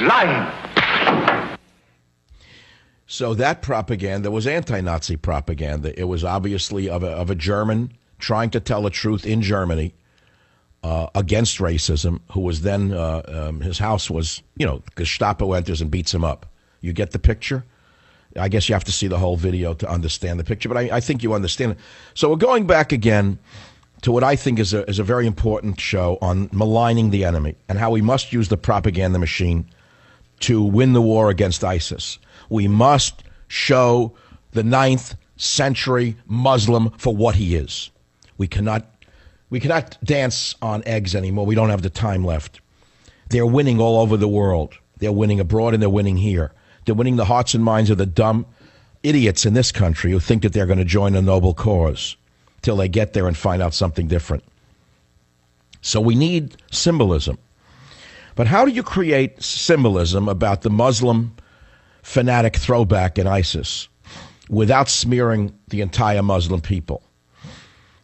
lying. So that propaganda was anti-Nazi propaganda. It was obviously of a German trying to tell the truth in Germany against racism, who was then, his house was, Gestapo enters and beats him up. You get the picture? I guess you have to see the whole video to understand the picture, but I think you understand it. So we're going back again to what I think is a very important show on maligning the enemy and how we must use the propaganda machine to win the war against ISIS. We must show the 9th century Muslim for what he is. We cannot dance on eggs anymore. We don't have the time left. They're winning all over the world. They're winning abroad and they're winning here. They're winning the hearts and minds of the dumb idiots in this country who think that they're going to join a noble cause till they get there and find out something different. So we need symbolism. But how do you create symbolism about the Muslim fanatic throwback in ISIS without smearing the entire Muslim people?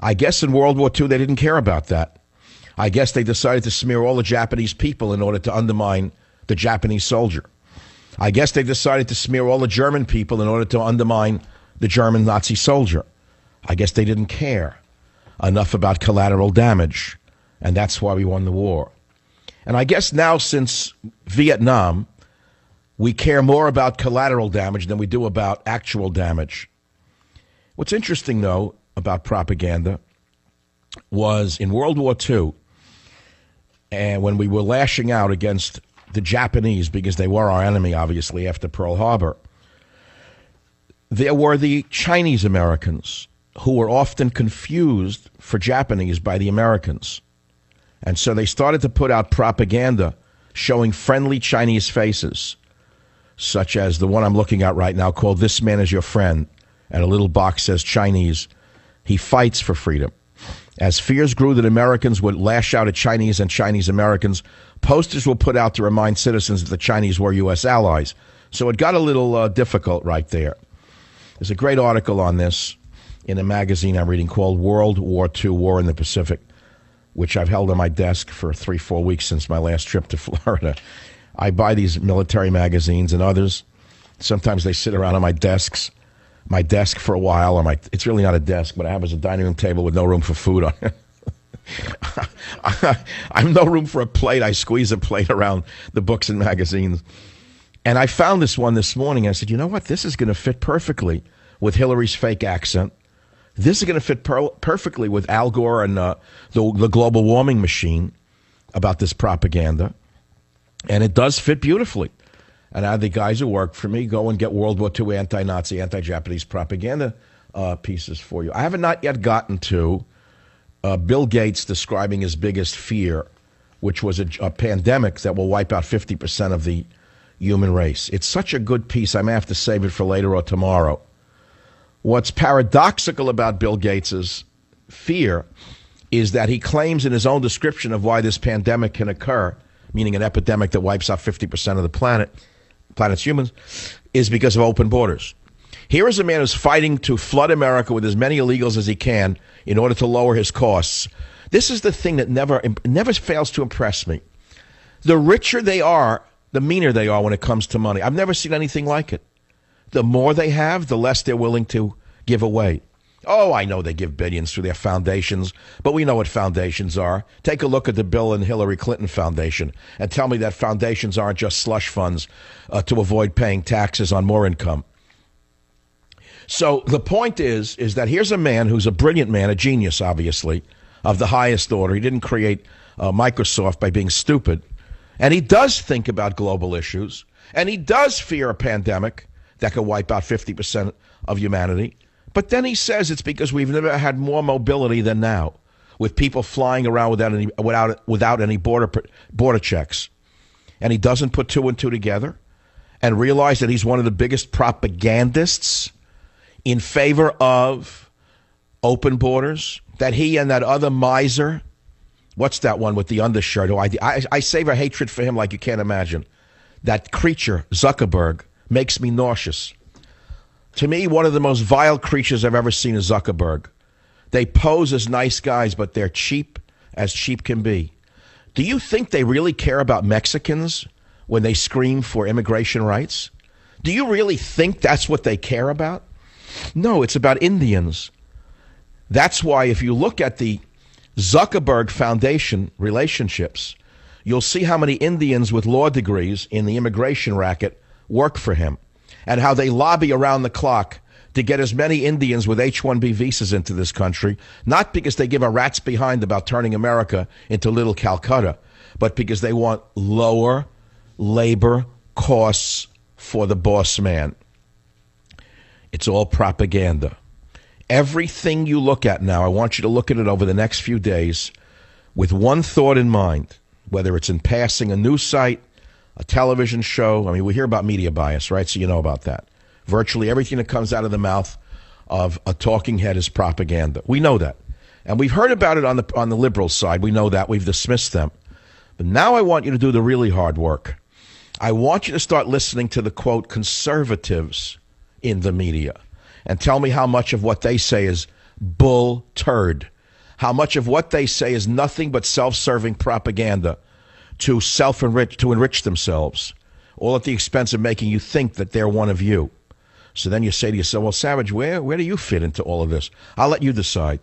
I guess in World War II they didn't care about that. I guess they decided to smear all the Japanese people in order to undermine the Japanese soldier. I guess they decided to smear all the German people in order to undermine the German Nazi soldier. I guess they didn't care enough about collateral damage, and that's why we won the war. And I guess now, since Vietnam, we care more about collateral damage than we do about actual damage. What's interesting, though, about propaganda was in World War II, and when we were lashing out against the Japanese, because they were our enemy, obviously, after Pearl Harbor, there were the Chinese Americans who were often confused for Japanese by the Americans. And so they started to put out propaganda showing friendly Chinese faces, such as the one I'm looking at right now called "This Man Is Your Friend," and a little box says Chinese. He fights for freedom. As fears grew that Americans would lash out at Chinese and Chinese Americans, posters were put out to remind citizens that the Chinese were U.S. allies. So it got a little difficult right there. There's a great article on this in a magazine I'm reading called World War II, War in the Pacific, which I've held on my desk for 3-4 weeks since my last trip to Florida. I buy these military magazines and others. Sometimes they sit around on my desk for a while. It's really not a desk, but I have as a dining room table with no room for food on it. I have no room for a plate. I squeeze a plate around the books and magazines. And I found this one this morning. I said, you know what? This is going to fit perfectly with Hillary's fake accent. This is going to fit perfectly with Al Gore and the global warming machine about this propaganda. And it does fit beautifully. And I had the guys who work for me go and get World War II anti-Nazi, anti-Japanese propaganda pieces for you. I have not yet gotten to Bill Gates describing his biggest fear, which was a pandemic that will wipe out 50% of the human race. It's such a good piece, I may have to save it for later or tomorrow. What's paradoxical about Bill Gates's fear is that he claims in his own description of why this pandemic can occur, meaning an epidemic that wipes out 50% of the planet's humans, is because of open borders. Here is a man who's fighting to flood America with as many illegals as he can in order to lower his costs. This is the thing that never fails to impress me. The richer they are, the meaner they are when it comes to money. I've never seen anything like it. The more they have, the less they're willing to give away. Oh, I know they give billions through their foundations, but we know what foundations are. Take a look at the Bill and Hillary Clinton Foundation and tell me that foundations aren't just slush funds to avoid paying taxes on more income. So the point is that here's a man who's a brilliant man, a genius, obviously, of the highest order. He didn't create Microsoft by being stupid. And he does think about global issues. And he does fear a pandemic that could wipe out 50% of humanity. But then he says it's because we've never had more mobility than now, with people flying around without any border checks. And he doesn't put two and two together and realize that he's one of the biggest propagandists in favor of open borders, that he and that other miser, what's that one with the undershirt? Oh, I save a hatred for him like you can't imagine. That creature, Zuckerberg, makes me nauseous. To me, one of the most vile creatures I've ever seen is Zuckerberg. They pose as nice guys, but they're cheap as cheap can be. Do you think they really care about Mexicans when they scream for immigration rights? Do you really think that's what they care about? No, it's about Indians. That's why if you look at the Zuckerberg Foundation relationships, you'll see how many Indians with law degrees in the immigration racket work for him, and how they lobby around the clock to get as many Indians with H-1B visas into this country, not because they give a rat's behind about turning America into little Calcutta, but because they want lower labor costs for the boss man. It's all propaganda. Everything you look at now, I want you to look at it over the next few days with one thought in mind, whether it's in passing a news site, a television show. I mean, we hear about media bias, right? So you know about that. Virtually everything that comes out of the mouth of a talking head is propaganda. We know that. And we've heard about it on the liberal side. We know that. We've dismissed them. But now I want you to do the really hard work. I want you to start listening to the, quote, conservatives in the media and tell me how much of what they say is bull turd, how much of what they say is nothing but self-serving propaganda to enrich themselves, all at the expense of making you think that they're one of you. So then you say to yourself, well, Savage, where do you fit into all of this? I'll let you decide.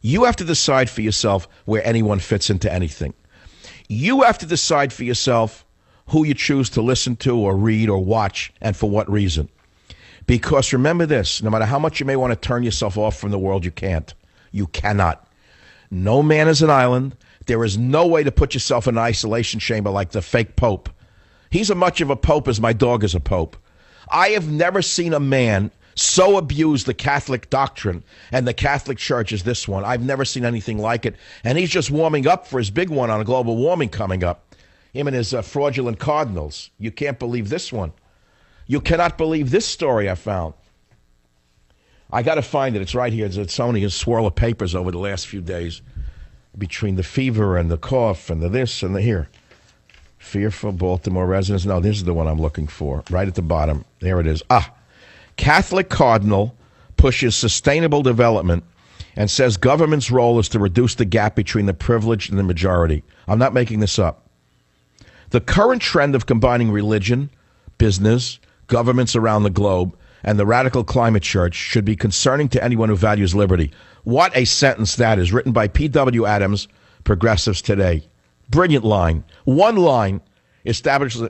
You have to decide for yourself where anyone fits into anything. You have to decide for yourself who you choose to listen to or read or watch and for what reason. Because remember this, no matter how much you may want to turn yourself off from the world, you can't. You cannot. No man is an island. There is no way to put yourself in an isolation chamber like the fake pope. He's as much of a pope as my dog is a pope. I have never seen a man so abuse the Catholic doctrine and the Catholic Church as this one. I've never seen anything like it. And he's just warming up for his big one on global warming coming up. Him and his fraudulent cardinals. You can't believe this one. You cannot believe this story I found. I got to find it. It's right here. It's only a swirl of papers over the last few days between the fever and the cough and the this and the here. Fearful Baltimore residents. No, this is the one I'm looking for. Right at the bottom. There it is. Catholic cardinal pushes sustainable development and says government's role is to reduce the gap between the privileged and the majority. I'm not making this up. The current trend of combining religion, business, governments around the globe, and the radical climate church should be concerning to anyone who values liberty. What a sentence that is, written by P.W. Adams, Progressives Today. Brilliant line. One line establishes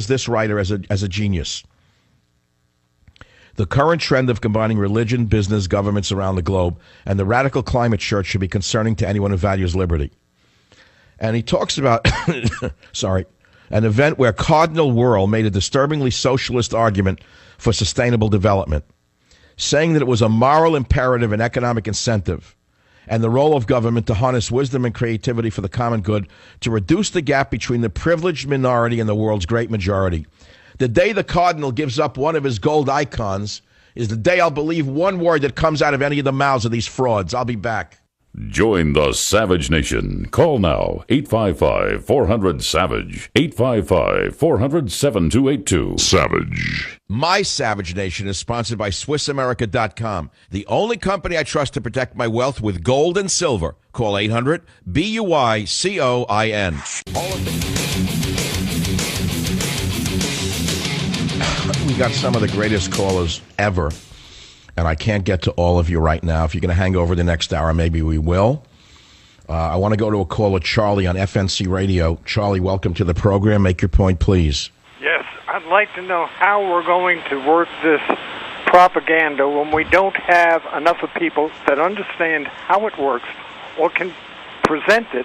this writer as a genius. The current trend of combining religion, business, governments around the globe, and the radical climate church should be concerning to anyone who values liberty. And he talks about, an event where Cardinal Wuerl made a disturbingly socialist argument for sustainable development, saying that it was a moral imperative and economic incentive, and the role of government to harness wisdom and creativity for the common good to reduce the gap between the privileged minority and the world's great majority. The day the Cardinal gives up one of his gold icons is the day I'll believe one word that comes out of any of the mouths of these frauds. I'll be back. Join the Savage Nation. Call now, 855-400-SAVAGE, 855-400-7282. Savage. My Savage Nation is sponsored by SwissAmerica.com, the only company I trust to protect my wealth with gold and silver. Call 800-BUYCOIN. We got some of the greatest callers ever. And I can't get to all of you right now. If you're going to hang over the next hour, maybe we will. I want to go to a caller, Charlie, on FNC Radio. Charlie, welcome to the program. Make your point, please. Yes, I'd like to know how we're going to work this propaganda when we don't have enough of people that understand how it works or can present it,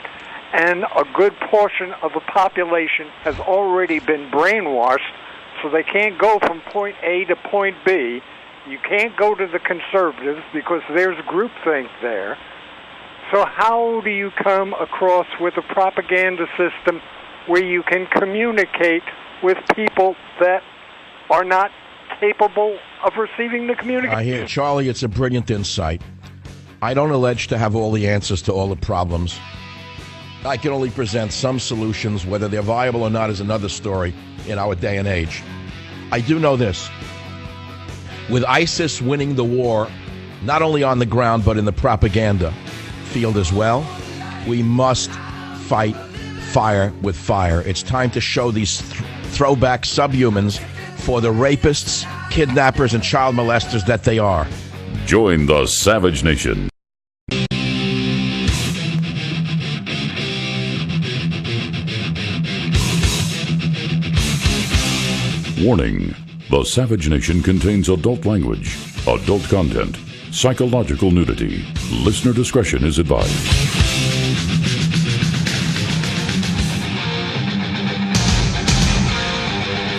and a good portion of the population has already been brainwashed, so they can't go from point A to point B. You can't go to the conservatives because there's groupthink there. So how do you come across with a propaganda system where you can communicate with people that are not capable of receiving the communication? I hear, Charlie, it's a brilliant insight. I don't allege to have all the answers to all the problems. I can only present some solutions. Whether they're viable or not is another story in our day and age. I do know this. With ISIS winning the war, not only on the ground, but in the propaganda field as well, we must fight fire with fire. It's time to show these throwback subhumans for the rapists, kidnappers, and child molesters that they are. Join the Savage Nation. Warning: the Savage Nation contains adult language, adult content, psychological nudity. Listener discretion is advised.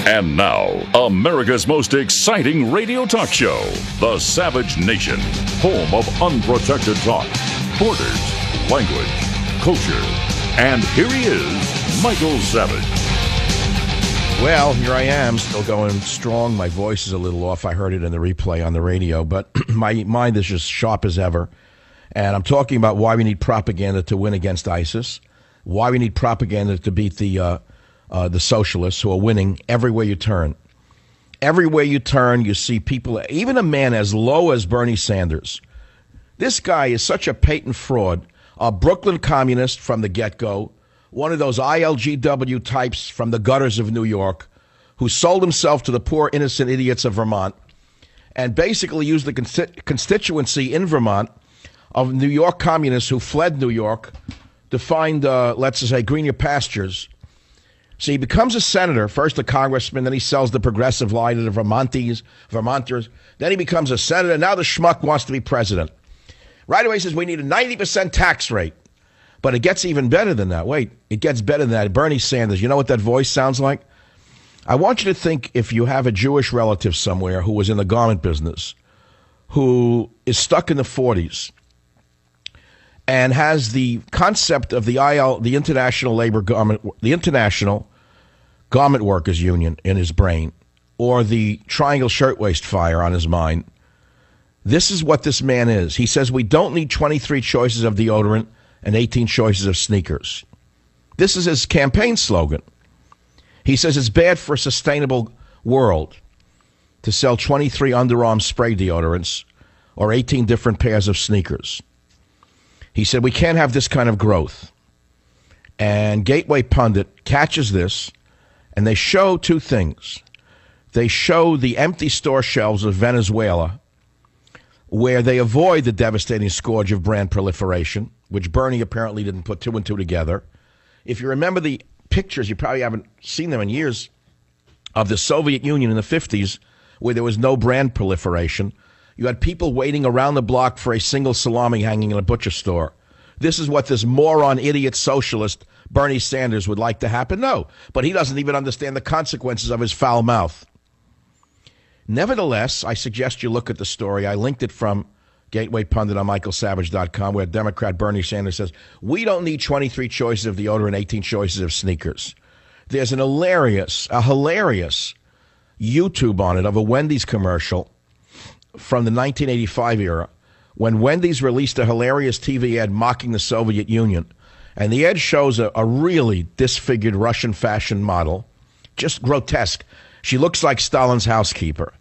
And now, America's most exciting radio talk show, The Savage Nation, home of unprotected talk, borders, language, culture. And here he is, Michael Savage. Well, here I am, still going strong. My voice is a little off. I heard it in the replay on the radio, but my mind is just sharp as ever. And I'm talking about why we need propaganda to win against ISIS, why we need propaganda to beat the socialists who are winning everywhere you turn. Everywhere you turn, you see people, even a man as low as Bernie Sanders. This guy is such a patent fraud, a Brooklyn communist from the get-go, one of those ILGW types from the gutters of New York who sold himself to the poor innocent idiots of Vermont and basically used the constituency in Vermont of New York communists who fled New York to find, let's just say, greener pastures. So he becomes a senator, first a congressman, then he sells the progressive lie to the Vermonters. Then he becomes a senator. Now the schmuck wants to be president. Right away he says we need a 90% tax rate. But it gets even better than that. Wait, it gets better than that. Bernie Sanders, you know what that voice sounds like? I want you to think if you have a Jewish relative somewhere who was in the garment business, who is stuck in the 40s, and has the concept of the International Garment Workers Union in his brain, or the Triangle Shirtwaist Fire on his mind. This is what this man is. He says we don't need 23 choices of deodorant and 18 choices of sneakers. This is his campaign slogan. He says it's bad for a sustainable world to sell 23 underarm spray deodorants or 18 different pairs of sneakers. He said we can't have this kind of growth. And Gateway Pundit catches this, and they show two things. They show the empty store shelves of Venezuela, where they avoid the devastating scourge of brand proliferation, which Bernie apparently didn't put two and two together. If you remember the pictures, you probably haven't seen them in years, of the Soviet Union in the 50s, where there was no brand proliferation. You had people waiting around the block for a single salami hanging in a butcher store. This is what this moron, idiot, socialist Bernie Sanders would like to happen? No, but he doesn't even understand the consequences of his foul mouth. Nevertheless, I suggest you look at the story. I linked it from Gateway Pundit on michaelsavage.com, where Democrat Bernie Sanders says, we don't need 23 choices of deodorant, 18 choices of sneakers. There's a hilarious YouTube on it of a Wendy's commercial from the 1985 era, when Wendy's released a hilarious TV ad mocking the Soviet Union. And the ad shows a really disfigured Russian fashion model, just grotesque. She looks like Stalin's housekeeper.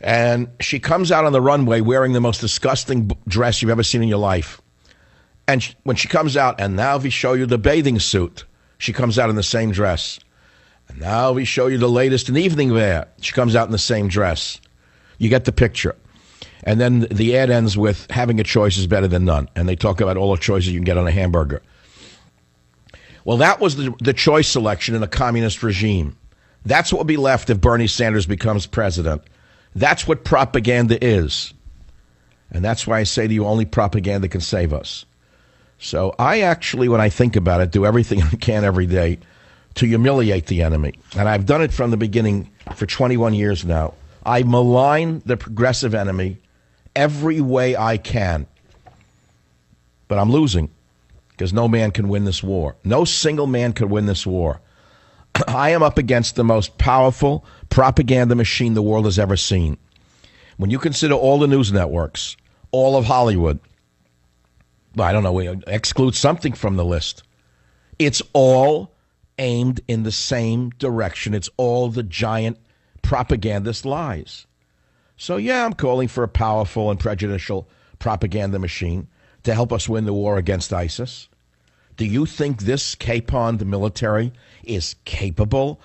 And she comes out on the runway wearing the most disgusting dress you've ever seen in your life. And when she comes out, and now we show you the bathing suit, she comes out in the same dress. And now we show you the latest in evening wear. She comes out in the same dress. You get the picture. And then the ad ends with having a choice is better than none. And they talk about all the choices you can get on a hamburger. Well, that was the choice selection in a communist regime. That's what will be left if Bernie Sanders becomes president. That's what propaganda is. And that's why I say to you, only propaganda can save us. So I actually, when I think about it, do everything I can every day to humiliate the enemy. And I've done it from the beginning for 21 years now. I malign the progressive enemy every way I can. But I'm losing, because no man can win this war. No single man can win this war. I am up against the most powerful propaganda machine the world has ever seen. When you consider all the news networks, all of Hollywood, I don't know, we exclude something from the list. It's all aimed in the same direction. It's all the giant propagandist lies. So yeah, I'm calling for a powerful and prejudicial propaganda machine to help us win the war against ISIS, Do you think this capon, the military, is capable